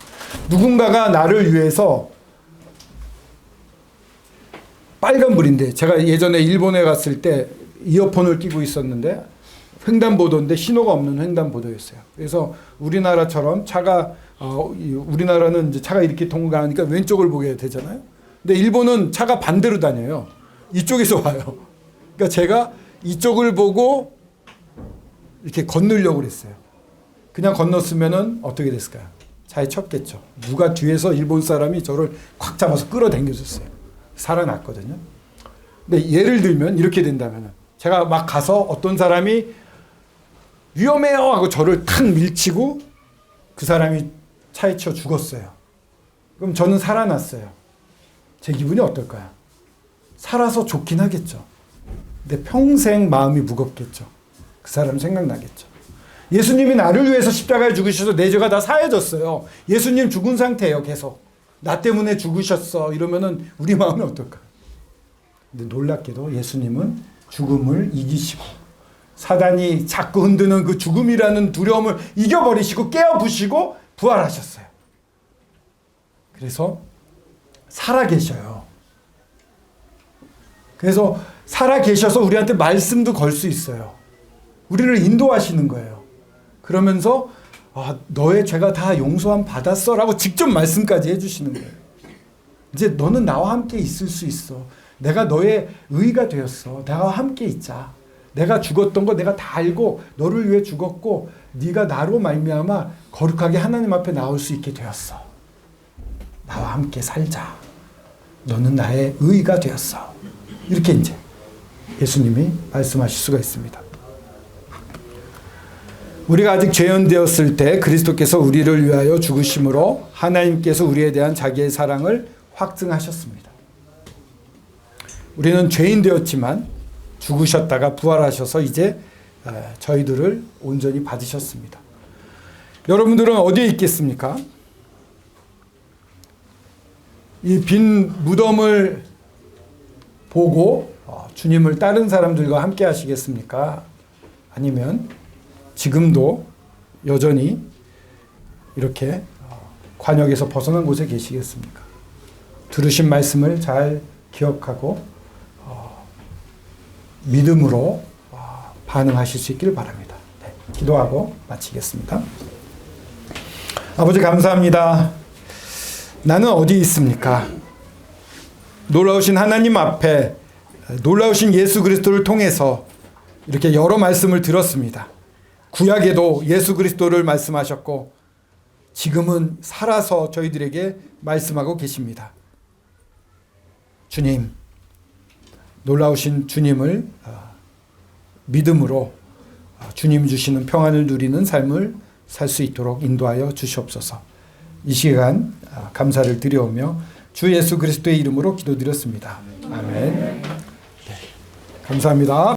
누군가가 나를 위해서 빨간불인데 제가 예전에 일본에 갔을 때 이어폰을 끼고 있었는데 횡단보도인데 신호가 없는 횡단보도였어요. 그래서 우리나라처럼 우리나라는 이제 차가 이렇게 통과하니까 왼쪽을 보게 되잖아요. 근데 일본은 차가 반대로 다녀요. 이쪽에서 와요. 그러니까 제가 이쪽을 보고 이렇게 건너려고 그랬어요. 그냥 건넜으면은 어떻게 됐을까요? 차에 쳤겠죠. 누가 뒤에서 일본 사람이 저를 콱 잡아서 끌어당겨줬어요. 살아났거든요. 근데 예를 들면 이렇게 된다면 제가 막 가서 어떤 사람이 위험해요 하고 저를 탁 밀치고 그 사람이 차에 쳐 죽었어요. 그럼 저는 살아났어요. 제 기분이 어떨까요? 살아서 좋긴 하겠죠. 근데 평생 마음이 무겁겠죠. 그 사람 생각나겠죠. 예수님이 나를 위해서 십자가에 죽으셔서 내 죄가 다 사해졌어요. 예수님 죽은 상태예요. 계속. 나 때문에 죽으셨어. 이러면은 우리 마음이 어떨까? 근데 놀랍게도 예수님은 죽음을 이기시고 사단이 자꾸 흔드는 그 죽음이라는 두려움을 이겨버리시고 깨어부시고 부활하셨어요. 그래서 살아계셔요. 그래서 살아계셔서 우리한테 말씀도 걸 수 있어요. 우리를 인도하시는 거예요. 그러면서 너의 죄가 다 용서함 받았어 라고 직접 말씀까지 해주시는 거예요. 이제 너는 나와 함께 있을 수 있어. 내가 너의 의가 되었어. 나와 함께 있자. 내가 죽었던 거 내가 다 알고 너를 위해 죽었고 네가 나로 말미암아 거룩하게 하나님 앞에 나올 수 있게 되었어. 나와 함께 살자. 너는 나의 의가 되었어. 이렇게 이제 예수님이 말씀하실 수가 있습니다. 우리가 아직 죄인 되었을 때 그리스도께서 우리를 위하여 죽으심으로 하나님께서 우리에 대한 자기의 사랑을 확증하셨습니다. 우리는 죄인 되었지만 죽으셨다가 부활하셔서 이제 저희들을 온전히 받으셨습니다. 여러분들은 어디에 있겠습니까? 이 빈 무덤을 보고 주님을 따른 사람들과 함께 하시겠습니까? 아니면 지금도 여전히 이렇게 관역에서 벗어난 곳에 계시겠습니까? 들으신 말씀을 잘 기억하고 믿음으로 반응하실 수 있기를 바랍니다. 네, 기도하고 마치겠습니다. 아버지 감사합니다. 나는 어디 있습니까? 놀라우신 하나님 앞에 놀라우신 예수 그리스도를 통해서 이렇게 여러 말씀을 들었습니다. 구약에도 예수 그리스도를 말씀하셨고 지금은 살아서 저희들에게 말씀하고 계십니다. 주님, 놀라우신 주님을 믿음으로 주님 주시는 평안을 누리는 삶을 살 수 있도록 인도하여 주시옵소서. 이 시간 감사를 드려오며 주 예수 그리스도의 이름으로 기도드렸습니다. 아멘. 네, 감사합니다.